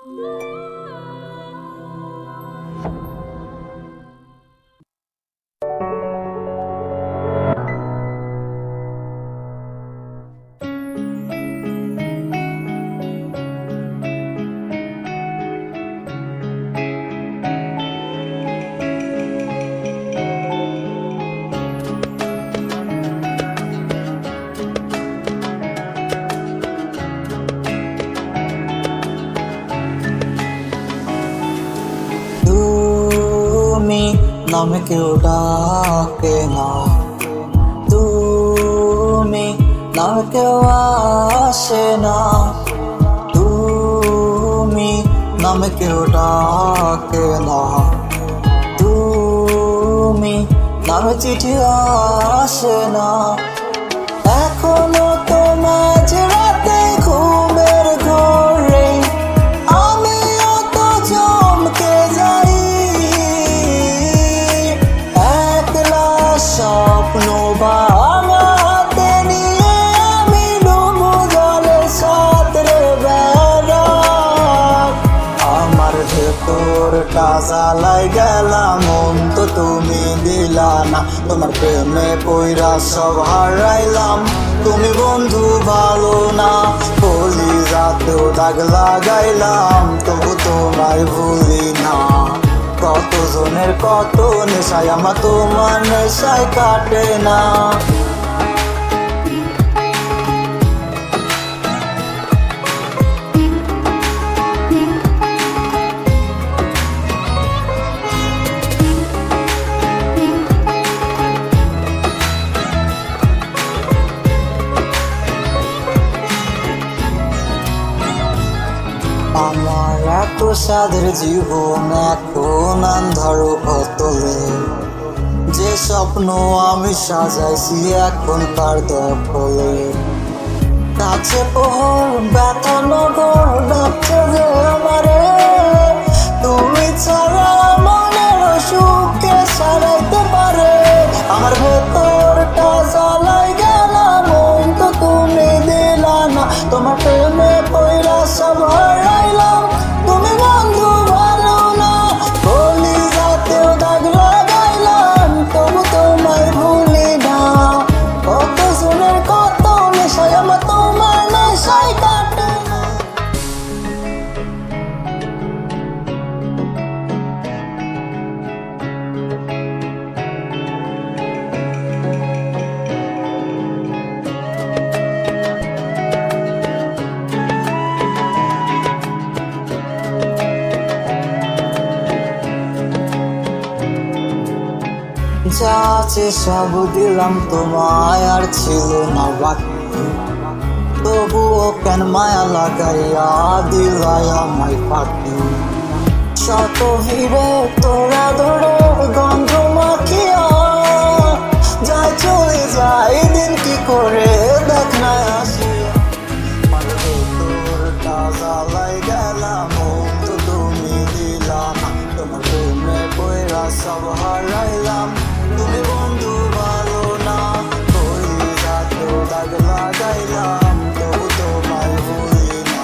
তুমি নামে কেউ ডাকে না, তুমি নামে কেউ আসে না, তুমি নামে কেউ ডাকে না, তুমি নামে চিঠি আসে না। এখনো তো মাঝে রাতে ঘুমের ঘরে আমিও তো চমকে যাই, একলা স্বপ্ন ভাঙাতে নিয়ে আমি ডুবো জলে সাঁতরে বেড়াই। আমার ভেতরটা জ্বালাই গেলাম, মন তো তুমি দিলা না, তোমার প্রেমে পইরা সব হারাইলাম। তুমি বন্ধু ভালো না, বলি রাতেও দাগ লাগাইলাম, তবু তোমায় ভুলি না। কতজনের কত নেশায় আমার তোমার নেশায় কাটে না। আমার এত সাদের জীবন এখন আন্ধার বোতলে, যে স্বপ্ন আমি সাজাইছি এখন তার দখলে। কাছে পোহর ব্যথা নগর ডাকছে যে আমারে, তুমি ছাড়া মনের সুখকে সারাইতে পারে। আমার ভেতরটা জ্বালাই গেলাম, মন তো তুমি দিলা না, তোমার প্রেমে পইরা সব হারাইলাম। তুমি বন্ধু ভালো না, বলি যাতেও দাগ লাগাইলাম, তবু তোমায় ভুলি না। কত জনের কত নেশায় আমার তোমার নেশায় কাটে না। যা আছে সব দিলাম তোমায়, আর ছিল না বাকি, তবুও কেন মায়া লাগাইয়া দিলাই আমায় ফাঁকি। শত ভিড়ে তোরা ধরে গন্ধ মাখিয়া যায় চলে যায় দিন, কি করে দেখ না আসিয়া। আমার ভেতরটা জ্বালাই গেলাম, মন তো তুমি দিলা না, তোমার প্রেমে পইরা সব হারাইলাম। তুমি বন্ধু ভালো না, বলি রাতেও দাগ লাগাইলাম, তবু তোমায় ভুলি না।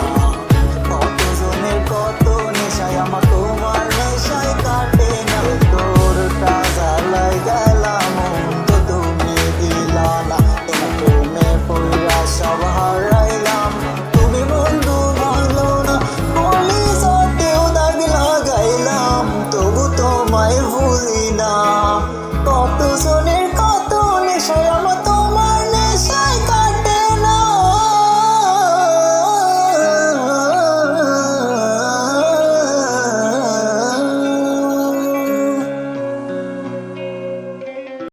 কতজনের কত নেশায় আমার তোমার নেশায় কাটে না। তোরটা জ্বালাই গেলাম, মন তো তুমি দিলা না, তোমার প্রেমে পইরা সব হারাইলাম। তুমি বন্ধু ভালো না, বলি যাতেও দাগ লাগাইলাম, তবু তোমায় ভুলি না। কতজনের